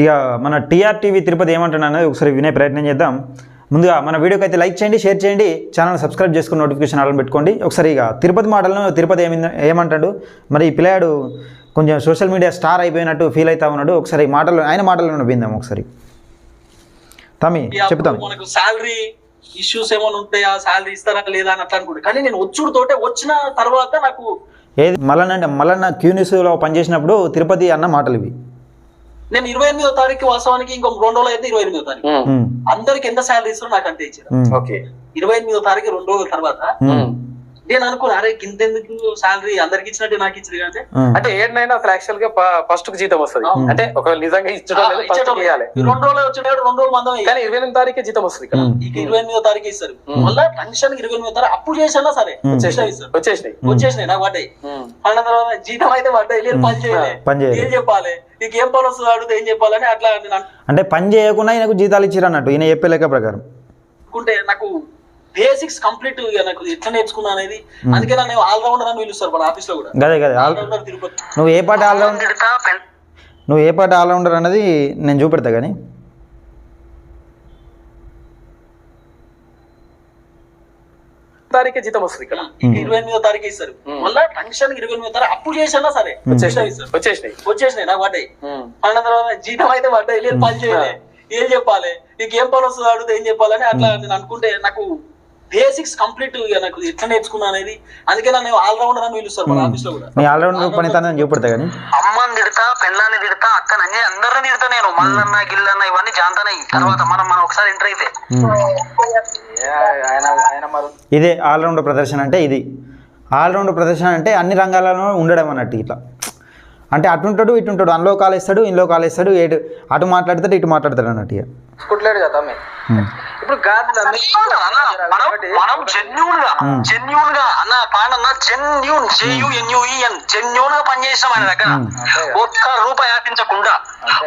ఇక మన టీఆర్టీవీ తిరుపతి ఏమంటున్నా అనేది ఒకసారి వినే ప్రయత్నం చేద్దాం. ముందుగా మన వీడియోకి అయితే లైక్ చేయండి, షేర్ చేయండి, ఛానల్ సబ్స్క్రైబ్ చేసుకుని నోటిఫికేషన్ ఆన్ పెట్టుకోండి. ఒకసారి ఇక తిరుపతి మాటలను తిరుపతి ఏమంటాడు మరి ఈ పిల్లాడు కొంచెం సోషల్ మీడియా స్టార్ అయిపోయినట్టు ఫీల్ అవుతా ఉన్నాడు. ఒకసారి ఆయన మాటలను విందాం ఒకసారి. తమ్మి చెప్తాం. మనకు శాలరీ ఇష్యూస్ ఏమైనా ఉంటాయా, శాలరీ ఇస్తారా లేదా అని అట్లా అనుకుంటే, కానీ నేను వచ్చుడుతోటే వచ్చిన తర్వాత నాకు ఏది మల్లన్న క్యూ న్యూస్లో పనిచేసినప్పుడు తిరుపతి అన్న మాటలు ఇవి. నేను 28వ తారీఖు వాస్తవానికి ఇంకో 2 రోజులు అయితే 28వ తారీఖు అందరికి ఎంత శాలరీ ఇస్తారో నాకు అంతే ఇచ్చారు. 28వ తారీఖు 2 రోజుల తర్వాత నేను అనుకున్నా, అరే ఇంతెందుకు శాలరీ అందరికి ఇచ్చినట్టు నాకు ఇచ్చింది కంటే అంటే ఏడనైనా అసలు యాక్చువల్ గా ఫస్ట్ కి జీతం వస్తుంది. అంటే ఒకవేళ నిజంగా ఇచ్చడం 2 రోజులు వచ్చాడు, 2 రోజులు మందం, కానీ 28వ తారీఖే జీతం వస్తుంది. ఇక 28వ తారీఖు ఇస్తారు. మళ్ళీ టెన్షన్ 28వ తారీఖు అప్పు చేసినా సరే వచ్చేసినాయి నాకు పడ్డాయి. అన్న తర్వాత జీతం అయితే పడ్డాయి, లేదు పని చేయలేదు, ఏం చెప్పాలి, నీకు ఏం పని వస్తుంది అడిగితే ఏం చెప్పాలని అట్లా అంటే పని చేయకుండా ఈయనకు జీతాలు ఇచ్చారు అన్నట్టు ఈయన చెప్పే లెక్క ప్రకారం. అనుకుంటే నాకు బేసిక్స్ కంప్లీట్ నాకు ఎట్లా నేర్చుకున్నా అనేది, అందుకే నన్ను ఆల్రౌండర్ అని పిలుస్తారు మన ఆఫీస్ లో కూడా. ఆల్రౌండర్ తిరుపతి. నువ్వు ఏ పాట ఆల్రౌండర్ అన్నది నేను చూపెడతా. కానీ తారీఖే జీతం వస్తుంది. 28వ తారీఖు ఇస్తారు. మళ్ళీ టెన్షన్ 28వ తారీఖు అప్పు చేసినా సరే వచ్చేసినాయి నాకు పడ్డాయి. అన్న తర్వాత జీతం అయితే పడ్డాయి, లేదు పని చేయలేదు, ఏం చెప్పాలి, నీకు ఏం పని వస్తుంది అడిగితే ఏం చెప్పాలని అట్లా నేను అనుకుంటే నాకు బేసిక్స్ కంప్లీట్ నాకు ఎట్లా నేర్చుకున్నా అనేది, అందుకే నన్ను ఆల్రౌండర్ అని పిలుస్తారు మన ఆఫీస్ లో కూడా. చూపెడతా. కానీ అమ్మని తిడతా, పెళ్ళాన్ని తిడతా, అక్కని అందరిని తిడతా నేను, మల్లన్న గిల్లన్న ఇవన్నీ జాంతనాయి. తర్వాత మనం ఒకసారి ఎంటర్ అయితే ఇదే ఆల్రౌండర్ ప్రదర్శన అంటే. ఇది ఆల్రౌండర్ ప్రదర్శన అంటే అన్ని రంగాలలో ఉండడం అన్నట్టు. ఇట్లా అంటే అటుంటాడు ఇటుంటాడు, అందులో కాలేస్తాడు ఇంట్లో కాలేస్తాడు, అటు మాట్లాడతాడు ఇటు మాట్లాడతాడు అన్నట్టు. కుట్లేడు కదా ఇప్పుడు మనం జెన్యూన్ గా అన్న పాడన్న జెన్యూన్ గా పనిచేసాం ఆయన దగ్గర. ఒక్క రూపాయి ఆపించకుండా,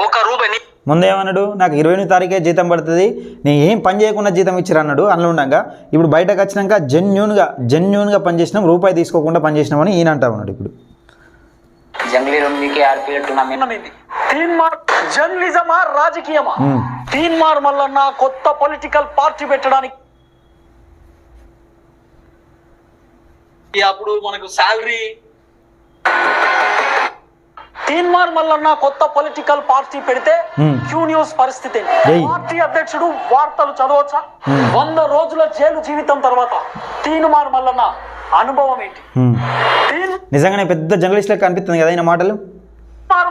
ఒక్క రూపాయి. ముందేమన్నాడు, నాకు 28వ తారీఖే జీతం పడుతుంది, నేను ఏం పని చేయకుండా జీతం ఇచ్చిరా అన్నాడు. అందులో ఉండగా ఇప్పుడు బయటకు వచ్చినాక జెన్యూన్గా పనిచేసినాం, రూపాయి తీసుకోకుండా పనిచేసినామని ఈయన అంటా ఉన్నాడు. ఇప్పుడు జర్నలిజమా రాజకీయమా, తీన్మార్ మల్లన్న కొత్త పొలిటికల్ పార్టీ పెట్టడానికి అప్పుడు మనకు శాలరీ. తీన్మార్ మల్లన్న కొత్త పొలిటికల్ పార్టీ పెడితే క్యూ న్యూస్ పరిస్థితి, పార్టీ అధ్యక్షుడు వార్తలు చదవచ్చా? 100 రోజుల జైలు జీవితం తర్వాత తీన్మార్ మల్లన్న అనుభవం ఏంటి? నిజంగానే పెద్ద జర్నలిస్ట్ లెక్క అనిపిస్తుంది కదా ఆయన మాటలు.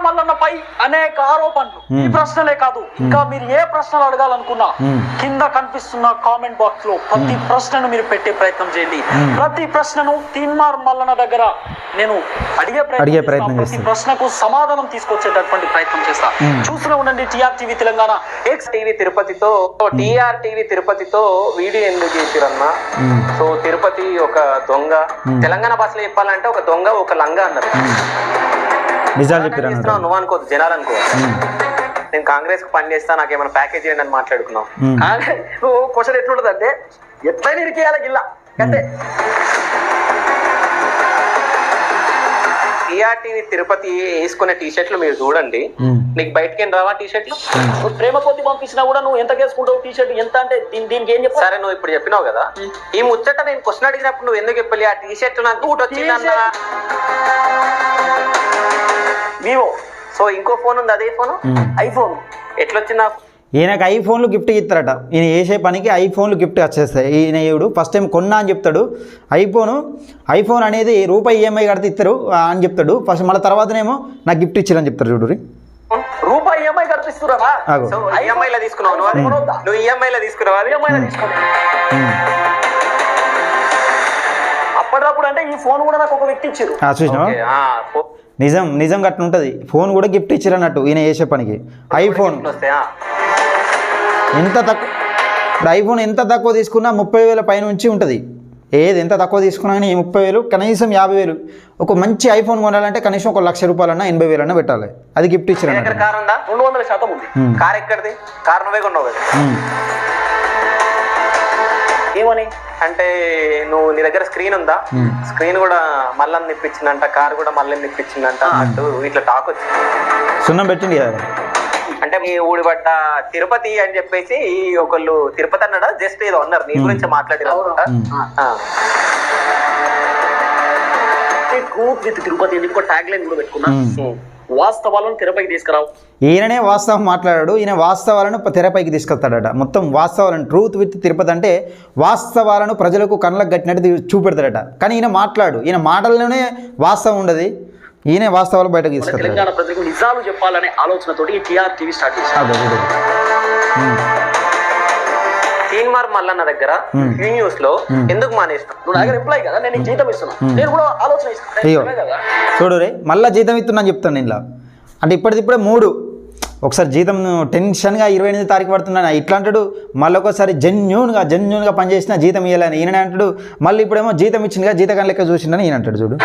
మల్లన్నపై అనేక ఆరోపణలు. ఈ ప్రశ్నలే కాదు, ఇంకా మీరు ఏ ప్రశ్నలు అడగాలనుకున్నా కింద కనిపిస్తున్న కామెంట్ బాక్స్ లో ప్రతి ప్రశ్నను మీరు పెట్టే ప్రయత్నం చేయండి. ప్రతి ప్రశ్నను తీన్మార్ మల్లన్న దగ్గర నేను అడిగే ప్రయత్నం, ప్రతి ప్రశ్నకు సమాధానం తీసుకొచ్చేటటువంటి ప్రయత్నం చేస్తా. చూస్తూనే ఉండండి TRTV Telangana. TV తిరుపతితో TRTV తిరుపతితో video ఎందుకు చేసిరన్నా? సో తిరుపతి ఒక దొంగ, తెలంగాణ భాషలో చెప్పాలంటే ఒక దొంగ ఒక లంగా అన్నారు. నిజాలు చెప్పారు. నువ్వు అనుకోవద్దు, జనాలు అనుకో. నేను కాంగ్రెస్ కు పని చేస్తా, నాకేమైనా ప్యాకేజ్ చేయండి అని మాట్లాడుకున్నావు. నువ్వు క్వశ్చన్ ఎట్లుంటది అంటే ఎట్లయినా ఇరికేయాలి గిల్లా అంటే. టీఆర్టీవీ తిరుపతి వేసుకునే టీషర్ట్లు మీరు చూడండి, నీకు బయటకి రావా టీషర్ట్లు? ప్రేమ కొద్ది పంపించినా కూడా నువ్వు ఎంత వేసుకుంటావు టీషర్ట్ ఎంత అంటే దీనికి ఏం చెప్పావు? సరే నువ్వు ఇప్పుడు చెప్పినావు కదా ఈ ముచ్చట, నేను క్వశ్చన్ అడిగినప్పుడు నువ్వు ఎందుకు చెప్పాలి? ఆ టీషర్ట్ నాకు వచ్చిందన్నా వివో. సో ఇంకో ఫోన్ ఉంది, అదే ఫోన్ ఐఫోన్. ఎట్లొచ్చింది నాకు? ఈయనకు ఐఫోన్లు గిఫ్ట్ ఇస్తారట. ఈయన చేసే పనికి ఐఫోన్లు గిఫ్ట్ వచ్చేస్తాయి. ఈయన ఏడు ఫస్ట్ టైం కొన్నా అని చెప్తాడు. ఐఫోన్ అనేది రూపాయి ఈఎంఐ కడితే ఇస్తారు అని చెప్తాడు ఫస్ట్. మళ్ళీ తర్వాతనేమో నాకు గిఫ్ట్ ఇచ్చారని చెప్తారు. చూడు, రూపాయి ఈఎంఐ కడిపిస్తున్నా ఈఎంఐలో తీసుకున్నావు నువ్వు ఈఎంఐలో తీసుకున్నావా? అప్పటికప్పుడు అంటే ఈ ఫోన్ కూడా నాకు ఒక వ్యక్తి ఇచ్చారు. చూసినావా? నిజం గట్ల ఉంటుంది. ఫోన్ కూడా గిఫ్ట్ ఇచ్చారు అన్నట్టు ఈయన చేసే పనికి. ఐఫోన్ ఎంత తక్కువ, ఇప్పుడు ఐఫోన్ ఎంత తక్కువ తీసుకున్నా 30,000 పైన నుంచి ఉంటుంది. ఏది ఎంత తక్కువ తీసుకున్నా కానీ 30,000 కనీసం 50,000. ఒక మంచి ఐఫోన్ కొనాలంటే కనీసం ఒక ₹1,00,000 80,000 పెట్టాలి. అది గిఫ్ట్ ఇచ్చారు. 200% ఉంది. కార్ ఎక్కడిది? కార్ నువ్వే కొన్నావు కదా. ఏమని అంటే నువ్వు నీ దగ్గర స్క్రీన్ ఉందా? స్క్రీన్ కూడా మళ్ళీ ఇప్పించిందంట, కార్ కూడా మళ్ళీ ఇప్పించిందంట అటు ఇట్లా టాక్ వచ్చింది. సున్నం పెట్టింది కదా. అంటే మీ ఊడిపడ్డ తిరుపతి అని చెప్పేసి ఒకళ్ళు తిరుపతి అన్నాడా జస్ట్ ఏదో అన్నారు నీ గురించి మాట్లాడిన ట్రూత్ విత్ తిరుపతి ఎందుకు ట్యాగ్ లైన్ కూడా పెట్టుకున్నా వాస్తవాలను తెరపైకి తీసుకురావు. ఈయననే వాస్తవం మాట్లాడాడు, ఈయన వాస్తవాలను తెరపైకి తీసుకొస్తాడట. మొత్తం వాస్తవాలను ట్రూత్ విత్ తిరుపతి అంటే వాస్తవాలను ప్రజలకు కళ్ళకు కట్టినట్టు చూపెడతాడట. కానీ ఈయన మాట్లాడు, ఈయన మాటల్లోనే వాస్తవం ఉండదు, ఈయన వాస్తవాలు బయటకు తీసుకొస్తాడు. తెలంగాణ ప్రజలకు నిజాలు చెప్పాలనే ఆలోచనతోటి ఈ టీఆర్ టీవీ స్టార్ట్ చేశారు. తీన్మార్ మల్లన్న దగ్గర ఈ న్యూస్ లో ఎందుకు మానేస్తాం? నువ్వు దగ్గర ఎంప్లాయ్ కదా, నేను నీకు జీతం ఇస్తున్నా, నేను కూడా ఆలోచన ఇస్తాను. అయ్యో చూడు రే, మళ్ళీ జీతం ఇస్తున్నాను చెప్తాను ఇలా అంటే ఇప్పటికిప్పుడే 3 ఒకసారి జీతం టెన్షన్గా 28 తారీఖు పడుతున్నాను ఇట్లా అంటాడు. మళ్ళీ ఒకసారి జెన్యూన్గా పనిచేసిన జీతం ఇవ్వాలని ఈయన అంటాడు. మళ్ళీ ఇప్పుడేమో జీతం ఇచ్చిందిగా జీతకాని లెక్క చూసిండని ఈయన అంటాడు. చూడు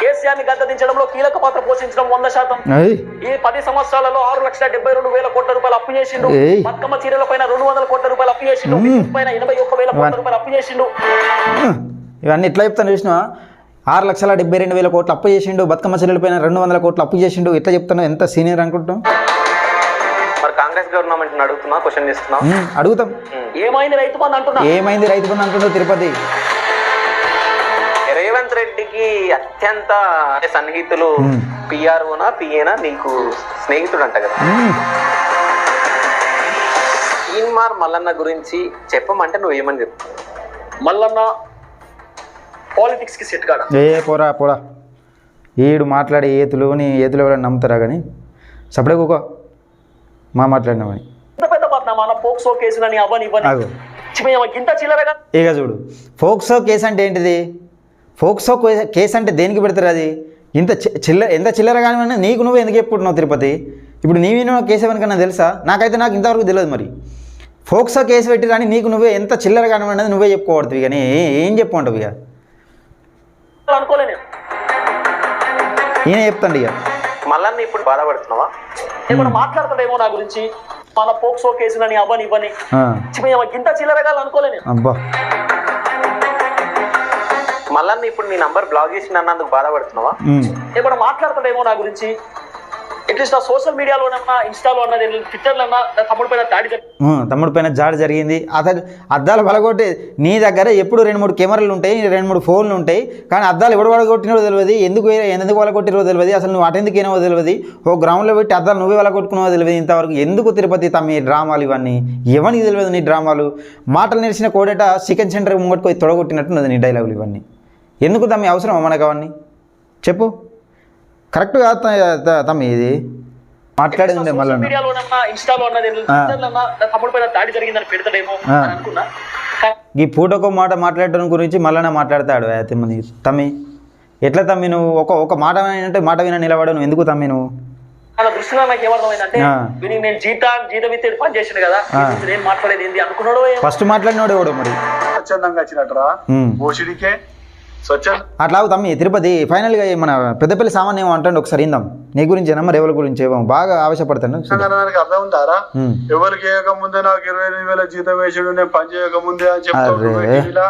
కేసీఆర్ని గద్దదించడంలో కీలక పాత్ర పోషించడం 100%. ఈ 10 సంవత్సరాలలో 6,72,000 కోట్ల రూపాయలు అప్పు చేసిండు. బతుకమ్మ చీరల పైన 200 కోట్ల రూపాయలు అప్పు చేసిండు. పైన 81,000 కోట్ల రూపాయలు అప్పు చేసిండు. ఇవన్నీ ఎట్లా చెప్తాను చూసినా? 6,72,000 కోట్లు అప్పు చేసిండు. బతుకమ్మ చీరల పైన 200 కోట్లు అప్పు చేసిండు. ఎట్లా చెప్తాను? ఎంత సీనియర్ అనుకుంటాం? మరి కాంగ్రెస్ గవర్నమెంట్ అడుగుతున్నా, క్వశ్చన్ చేస్తున్నా, అడుగుతాం. ఏమైంది రైతు బంధు అంటున్నా? ఏమైంది రైతు బంధు అంటున్నావు? తిరుపతి రేవంత్ రెడ్డికి అత్యంత సన్నిహితులు పిఆర్ఓనా పిఏనా నీకు స్నేహితుడు అంట కదా. తీన్మార్ మల్లన్న గురించి చెప్పమంటే నువ్వు ఏమని చెప్తావు? మల్లన్న పాలిటిక్స్ కి సెట్ కాడా? పోరా ఈడు మాట్లాడే నీ ఏతులు ఎవరైనా నమ్ముతారా? కానీ సపడే కూకో మాట్లాడినామని పెద్ద మన పోక్సో కేసులని అవని ఇంత చిల్లరగా. ఇక చూడు, ఫోక్సో కేసు అంటే ఏంటిది? ఫోక్సో కేసు అంటే దేనికి పెడతారు? అది ఎంత చిల్లర కానీ నీకు నువ్వు ఎందుకు చెప్పుకుంటున్నావు తిరుపతి? ఇప్పుడు నీవేనో కేసు ఎవరికన్నా తెలుసా? నాకు ఇంతవరకు తెలియదు. మరి ఫోక్సో కేసు పెట్టి కానీ నీకు నువ్వే ఎంత చిల్లర కానివ్వన్నది నువ్వే చెప్పుకోవడుతుంది. కానీ ఏం చెప్పుకుంటావు? ఇక అనుకోలేను, ఈయన చెప్తాండి. ఇక మల్లన్న ఇప్పుడు బాధపడుతున్నావా? ఏమన్నా మాట్లాడతాడేమో నా గురించి, మన పోక్సో కేసులని అవని ఇంత చిల్లరగా అనుకోలేను. అబ్బా, మల్లన్న ఇప్పుడు నీ నంబర్ బ్లాక్ చేసి అన్నందుకు బాధపడుతున్నావా? ఏమన్నా మాట్లాడతాడేమో నా గురించి, అట్లీస్ట్ ఆ సోషల్ మీడియాలోనన్నా, ఇన్స్టాలో అన్నది, ట్విట్టర్లో అన్నా తమ్ముడి పైన జాడి జరిగింది. అతను అద్దాలు పలగొట్టి నీ దగ్గర ఎప్పుడు 2-3 కెమెరాలు ఉంటాయి, 2-3 ఫోన్లు ఉంటాయి. కానీ అద్దాలు ఎవడు పలగొట్టినో తెలియదు, ఎందుకు పలగొట్టినో తెలియదు, అసలు నువ్వు అటెందుకేనో తెలియదు. ఓ గ్రౌండ్లో పెట్టి అద్దాలు నువ్వే పలగొట్టుకున్నావో తెలియదు. ఇంతవరకు ఎందుకు తిరుపతి తమ్మి డ్రామాలు ఇవన్నీ ఎవరికి తెలియదు? నీ డ్రామాలు మాటలు నేర్చిన కోడట చికెన్ సెంటర్ ముంగట్టుకు పోయి తొడగొట్టినట్టున్నది నీ డైలాగులు ఇవన్నీ. ఎందుకు తమ్మి అవసరమా మనకు అవన్నీ? చెప్పు. కరెక్ట్ కాదు తమ్మి ఇది మాట్లాడేది. మళ్ళీ ఈ పూటొక మాట మాట్లాడటం గురించి మళ్ళీ మాట్లాడతాడు తమ్మి. ఎట్లా తమ్మి నువ్వు ఒక మాట అంటే మాట విన నిలబడవు? నువ్వు ఎందుకు తమ్మి నువ్వు? దృష్టిలో నాకు ఏమర్థమైందంటే, నేను జీతం ఇస్తే పని చేసాను కదా, నేను మాట్లాడేది ఏంది అనుకున్నాడు. ఫస్ట్ మాట్లాడినోడు ఎవడు మరి? స్వచ్ఛందంగా వచ్చినట్రా ఓషిడికే అట్లా తమ్మి. తిరుపతి ఫైనల్గా మన పెద్దపల్లి సామాన్యం అంటాడు. ఒకసారి ఇందాం నీ గురించి మరి ఎవరి గురించి బాగా ఆవేశపడతాను. అర్థం ఉందారా? ఎవరికి వేయకముందే నాకు 28,000 జీతం వేసాడు, నేను పని చేయకముందే అని చెప్తాను.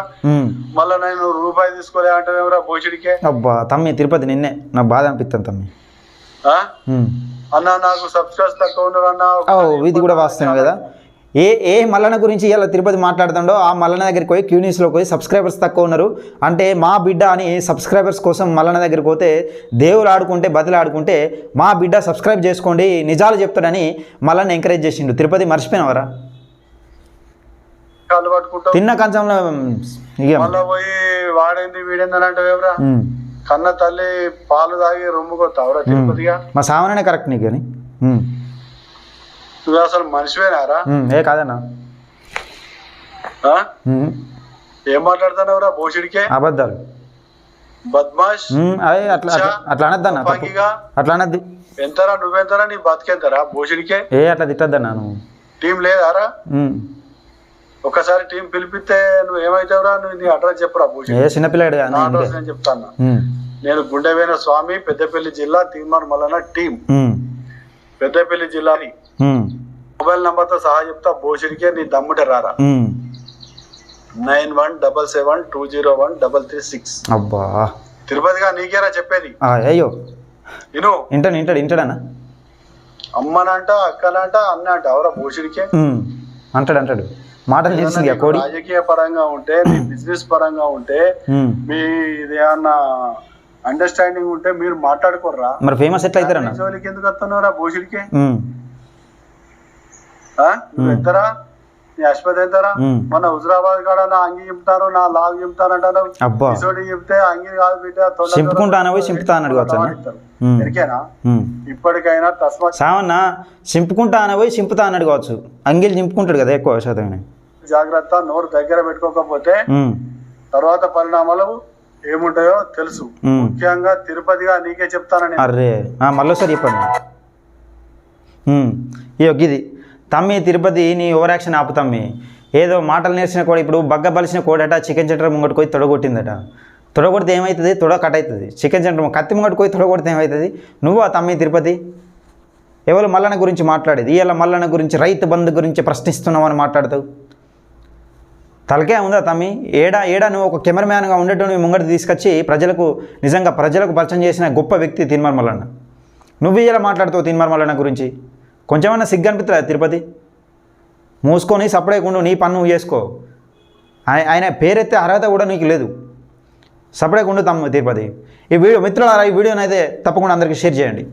మళ్ళీ నేను రూపాయి తీసుకోలే అంటే ఎవరా భోషుడికే? అబ్బా తమ్మి తిరుపతి నిన్నే నాకు బాధ అనిపిస్తాను తమ్మి. అన్న నాకు సబ్స్క్రైబ్ తక్కువ ఉన్నారు అన్న. ఇది కూడా వాస్తున్నావు కదా. ఏ మల్లన్న గురించి ఇలా తిరుపతి మాట్లాడుతుండో ఆ మల్లన్న దగ్గరికి పోయి క్యూన్యూస్లోకి పోయి సబ్స్క్రైబర్స్ తక్కువ ఉన్నారు అంటే మా బిడ్డ అని సబ్స్క్రైబర్స్ కోసం మల్లన్న దగ్గరికి పోతే దేవులు ఆడుకుంటే బతులు ఆడుకుంటే మా బిడ్డ సబ్స్క్రైబ్ చేసుకోండి నిజాలు చెప్తాడని మల్లన్న ఎంకరేజ్ చేసిండు. తిరుపతి మర్చిపోయినవరా? తిన్న కంచంలో పోయి వాడేంది వీడేందని అంటే ఎవరా? కన్న తల్లి పాలు తాగి రొమ్ముకొత్తావురా తిరుపతిగా? మా సామాన్యనే కరెక్ట్ నీకు అని. నువ్వు అసలు మనిషివేనారా? ఏ కాదన్నా, ఏం మాట్లాడుతున్నావురా భోషుడికే? అబద్ధాలు, బద్మాష్. అదే అట్లా అనద్దన్నా, అట్లా అనద్దు. ఎంతరా నువ్వెంతరా, నీ బతికెంతరా భోషుడికే? అట్లా తిట్టద్దన్నా. నువ్వు టీం లేదారా? ఒకసారి టీం పిలిపిస్తే నువ్వు ఏమైతావురా? నువ్వు నీ అడ్రస్ చెప్పురా భూషణ్. చిన్నపిల్లాడు నేను చెప్తాను. నేను గుండెవేన స్వామి, పెద్దపల్లి జిల్లా, తీన్మార్ మల్లన్న టీం, పెద్దపల్లి జిల్లాని మొబైల్ నంబర్ తో సహా చెప్తా. భూషణ్కే నీ దమ్ముంటే రారా. 9177201336. అబ్బా తిరుపతిగా నీకేరా చెప్పేది. అయ్యో విను. ఇంటాడన్నా అమ్మనంట అక్కనంట అన్నంట ఎవరా భూషుడికే అంటాడు మాటలు తెలిసింది కోడి. రాజకీయ పరంగా ఉంటే మీ బిజినెస్ పరంగా ఉంటే మీ ఇది ఏమన్నా అండర్స్టాండింగ్ ఉంటే మీరు మాట్లాడుకోర్రా. మరి ఫేమస్ ఎట్లా అవుతారన్న? జోలికి ఎందుకు వస్తున్నారా భూషుడికి? ఎంతరా నీ అశ్వత్ ఎంతరా? మన హుజరాబాద్ కాడ నా అంగి చెప్తారు, నా లాగు చెప్తారు అంటారు. ఇసోటి చెప్తే అంగి కాదు బిడ్డ సింపుతా అన్నాడు ఎరికేనా? ఇప్పటికైనా తస్మాత్ సావన్న సింపుకుంటా అనబోయి సింపుతా అన్నాడు కావచ్చు. అంగిలు చింపుకుంటాడు కదా ఎక్కువ శాతం. జాగ్రత్త, నోరు దగ్గర పెట్టుకోకపోతే తర్వాత పరిణామాలు ఏముంటాయో తెలుసు. ముఖ్యంగా తిరుపతిగా నీకే చెప్తానని. అర్రే మళ్ళీసారి చెప్పండి. ఇది తమ్మి తిరుపతి నీ ఓవర్ యాక్షన్ ఆపు తమ్మి. ఏదో మాటలు నేర్చిన కోడి ఇప్పుడు బగ్గ బలిసిన కోడట చికెన్ సెంటర్ ముంగట పోయి తొడగొట్టిందట. తొడగొడితే ఏమవుతుంది? తొడ కట్ అవుతుంది. చికెన్ సెంటర్ కత్తి ముంగట పోయి తొడగొడితే ఏమవుతుంది? నువ్వు ఆ తమ్మి తిరుపతి ఎవరు మల్లన్న గురించి మాట్లాడేది? ఇవాళ మల్లన్న గురించి రైతు బంధు గురించి ప్రశ్నిస్తున్నావు అని మాట్లాడతావు. తలకే ఉందా తమ్మి? ఏడా నువ్వు ఒక కెమెరామ్యాన్గా ఉండేటో నువ్వు ముంగట తీసుకొచ్చి ప్రజలకు పరిచయం చేసిన గొప్ప వ్యక్తి తీన్మార్ మల్లన్న. నువ్వు ఇలా మాట్లాడుతావు తీన్మార్ మల్లన్న గురించి? కొంచెమన్నా సిగ్గు అనిపిస్తుందా తిరుపతి? మూసుకొని సపరేకుండా నీ పన్ను నువ్వు చేసుకో. ఆయన పేరెత్తే అర్హత కూడా నీకు లేదు. సపరేట్ ఉండు తమ్ము తిరుపతి. ఈ వీడియో మిత్రులారా, ఈ వీడియోనైతే తప్పకుండా అందరికీ షేర్ చేయండి.